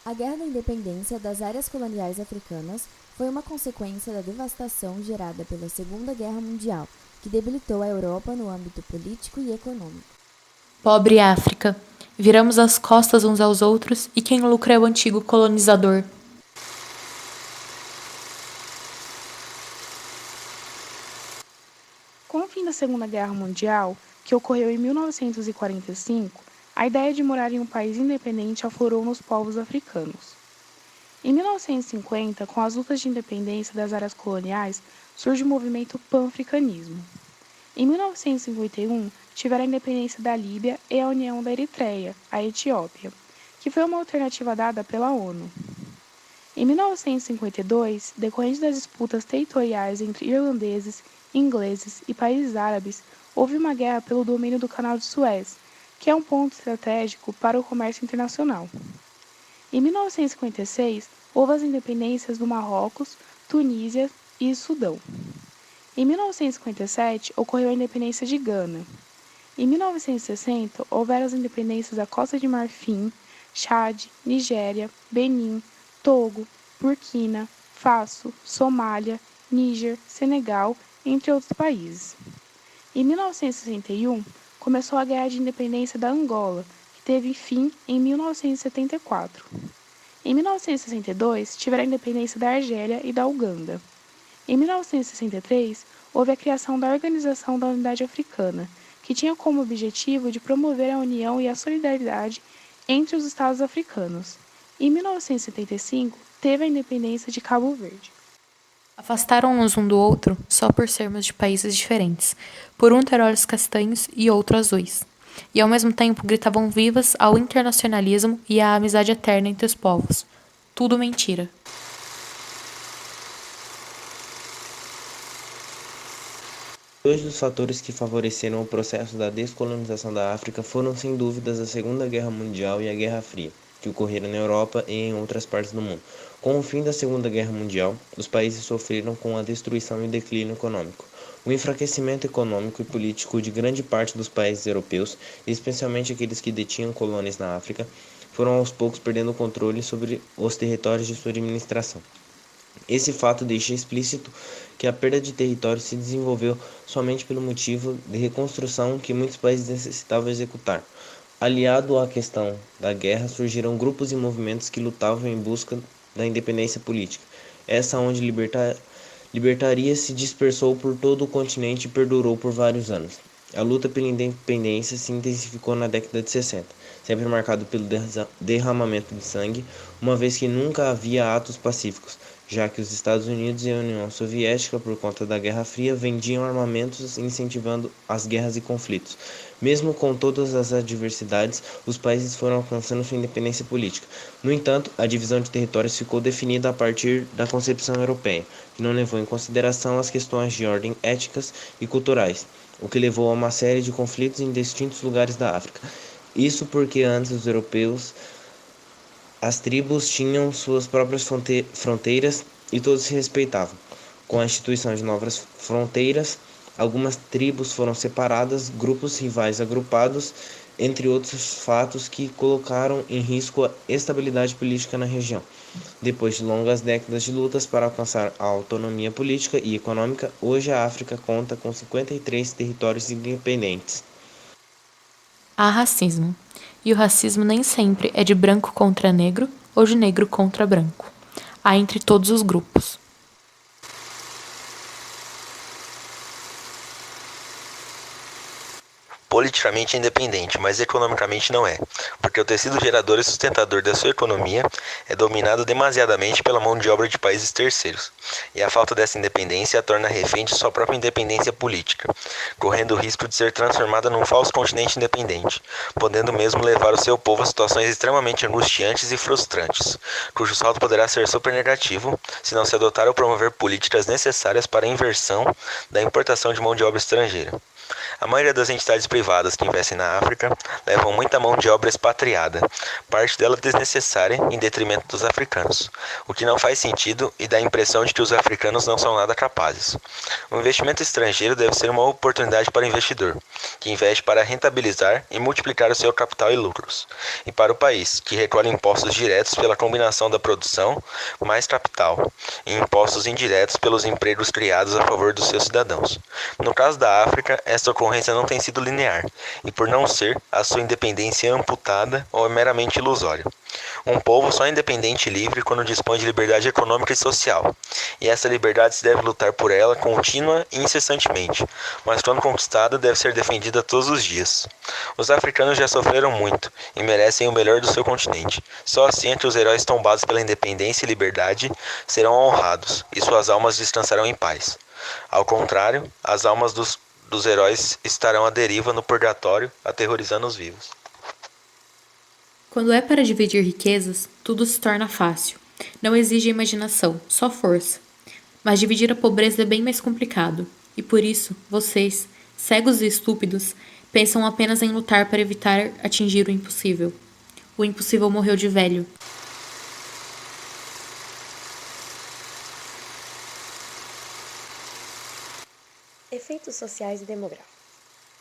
A Guerra da Independência das Áreas Coloniais Africanas foi uma consequência da devastação gerada pela Segunda Guerra Mundial, que debilitou a Europa no âmbito político e econômico. Pobre África, viramos as costas uns aos outros e quem lucra é o antigo colonizador. Com o fim da Segunda Guerra Mundial, que ocorreu em 1945, a ideia de morar em um país independente aflorou nos povos africanos. Em 1950, com as lutas de independência das áreas coloniais, surge o movimento pan-africanismo. Em 1951, tiveram a independência da Líbia e a união da Eritreia, a Etiópia, que foi uma alternativa dada pela ONU. Em 1952, decorrente das disputas territoriais entre irlandeses, ingleses e países árabes, houve uma guerra pelo domínio do Canal de Suez, que é um ponto estratégico para o comércio internacional. Em 1956, houve as independências do Marrocos, Tunísia e Sudão. Em 1957, ocorreu a independência de Gana. Em 1960, houveram as independências da Costa de Marfim, Chad, Nigéria, Benin, Togo, Burkina Faso, Somália, Níger, Senegal, entre outros países. Em 1961, começou a Guerra de Independência da Angola, que teve fim em 1974. Em 1962, tiveram a independência da Argélia e da Uganda. Em 1963, houve a criação da Organização da Unidade Africana, que tinha como objetivo de promover a união e a solidariedade entre os Estados africanos. Em 1975, teve a independência de Cabo Verde. Afastaram-nos um do outro só por sermos de países diferentes, por um ter olhos castanhos e outro azuis. E ao mesmo tempo gritavam vivas ao internacionalismo e à amizade eterna entre os povos. Tudo mentira. Dois dos fatores que favoreceram o processo da descolonização da África foram sem dúvidas a Segunda Guerra Mundial e a Guerra Fria, que ocorreram na Europa e em outras partes do mundo. Com o fim da Segunda Guerra Mundial, os países sofreram com a destruição e declínio econômico. O enfraquecimento econômico e político de grande parte dos países europeus, especialmente aqueles que detinham colônias na África, foram aos poucos perdendo o controle sobre os territórios de sua administração. Esse fato deixa explícito que a perda de território se desenvolveu somente pelo motivo de reconstrução que muitos países necessitavam executar. Aliado à questão da guerra, surgiram grupos e movimentos que lutavam em busca da independência política. Essa onde libertaria se dispersou por todo o continente e perdurou por vários anos. A luta pela independência se intensificou na década de 60, sempre marcado pelo derramamento de sangue, uma vez que nunca havia atos pacíficos, já que os Estados Unidos e a União Soviética, por conta da Guerra Fria, vendiam armamentos incentivando as guerras e conflitos. Mesmo com todas as adversidades, os países foram alcançando sua independência política. No entanto, a divisão de territórios ficou definida a partir da concepção europeia, que não levou em consideração as questões de ordem éticas e culturais, o que levou a uma série de conflitos em distintos lugares da África. Isso porque antes os europeus, as tribos tinham suas próprias fronteiras e todos se respeitavam. Com a instituição de novas fronteiras, algumas tribos foram separadas, grupos rivais agrupados, entre outros fatos que colocaram em risco a estabilidade política na região. Depois de longas décadas de lutas para alcançar a autonomia política e econômica, hoje a África conta com 53 territórios independentes. Há racismo. E o racismo nem sempre é de branco contra negro ou de negro contra branco. Há entre todos os grupos. Politicamente independente, mas economicamente não é, porque o tecido gerador e sustentador da sua economia é dominado demasiadamente pela mão de obra de países terceiros, e a falta dessa independência a torna refém de sua própria independência política, correndo o risco de ser transformada num falso continente independente, podendo mesmo levar o seu povo a situações extremamente angustiantes e frustrantes, cujo saldo poderá ser super negativo se não se adotar ou promover políticas necessárias para a inversão da importação de mão de obra estrangeira. A maioria das entidades privadas que investem na África levam muita mão de obra expatriada, parte dela desnecessária em detrimento dos africanos, o que não faz sentido e dá a impressão de que os africanos não são nada capazes. O investimento estrangeiro deve ser uma oportunidade para o investidor, que investe para rentabilizar e multiplicar o seu capital e lucros, e para o país, que recolhe impostos diretos pela combinação da produção mais capital, e impostos indiretos pelos empregos criados a favor dos seus cidadãos. No caso da África, esta ocorrência não tem sido linear, e por não ser, a sua independência é amputada ou é meramente ilusória. Um povo só é independente e livre quando dispõe de liberdade econômica e social, e essa liberdade se deve lutar por ela contínua e incessantemente, mas quando conquistada deve ser defendida todos os dias. Os africanos já sofreram muito e merecem o melhor do seu continente. Só assim é que os heróis tombados pela independência e liberdade serão honrados, e suas almas descansarão em paz. Ao contrário, as almas dos heróis estarão à deriva no purgatório, aterrorizando os vivos. Quando é para dividir riquezas, tudo se torna fácil. Não exige imaginação, só força. Mas dividir a pobreza é bem mais complicado. E por isso, vocês, cegos e estúpidos, pensam apenas em lutar para evitar atingir o impossível. O impossível morreu de velho. Efeitos sociais e demográficos.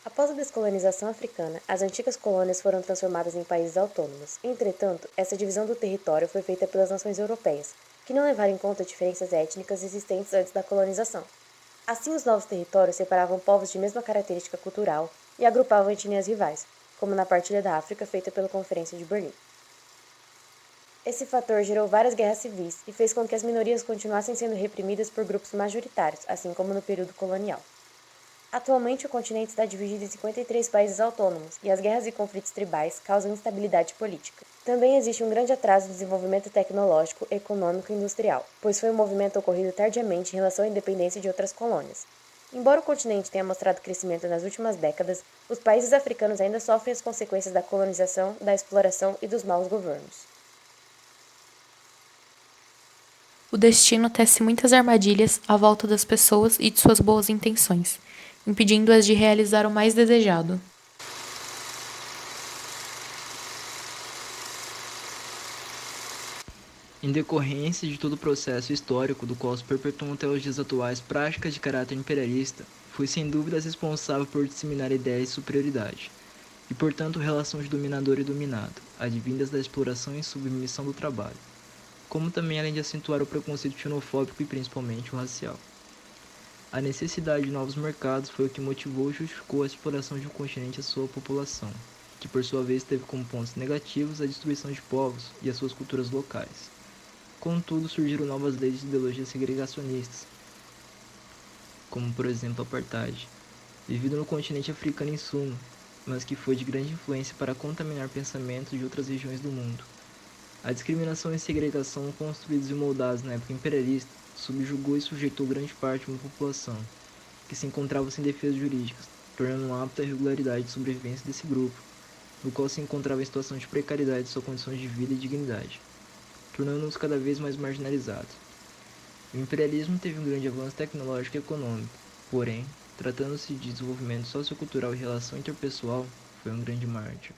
Após a descolonização africana, as antigas colônias foram transformadas em países autônomos. Entretanto, essa divisão do território foi feita pelas nações europeias, que não levaram em conta diferenças étnicas existentes antes da colonização. Assim, os novos territórios separavam povos de mesma característica cultural e agrupavam etnias rivais, como na partilha da África feita pela Conferência de Berlim. Esse fator gerou várias guerras civis e fez com que as minorias continuassem sendo reprimidas por grupos majoritários, assim como no período colonial. Atualmente, o continente está dividido em 53 países autônomos e as guerras e conflitos tribais causam instabilidade política. Também existe um grande atraso no desenvolvimento tecnológico, econômico e industrial, pois foi um movimento ocorrido tardiamente em relação à independência de outras colônias. Embora o continente tenha mostrado crescimento nas últimas décadas, os países africanos ainda sofrem as consequências da colonização, da exploração e dos maus governos. O destino tece muitas armadilhas à volta das pessoas e de suas boas intenções, impedindo-as de realizar o mais desejado. Em decorrência de todo o processo histórico do qual se perpetuam até os dias atuais práticas de caráter imperialista, foi sem dúvidas responsável por disseminar ideias de superioridade, e portanto relação de dominador e dominado, advindas da exploração e submissão do trabalho, como também além de acentuar o preconceito xenofóbico e principalmente o racial. A necessidade de novos mercados foi o que motivou e justificou a exploração de um continente e a sua população, que por sua vez teve como pontos negativos a destruição de povos e as suas culturas locais. Contudo, surgiram novas leis de ideologias segregacionistas, como por exemplo a apartheid, vivido no continente africano em suma, mas que foi de grande influência para contaminar pensamentos de outras regiões do mundo. A discriminação e segregação construídos e moldados na época imperialista subjugou e sujeitou grande parte de uma população, que se encontrava sem defesas jurídicas, tornando apta a regularidade de sobrevivência desse grupo, no qual se encontrava em situação de precariedade de suas condições de vida e dignidade, tornando-os cada vez mais marginalizados. O imperialismo teve um grande avanço tecnológico e econômico, porém, tratando-se de desenvolvimento sociocultural e relação interpessoal, foi um grande mártir.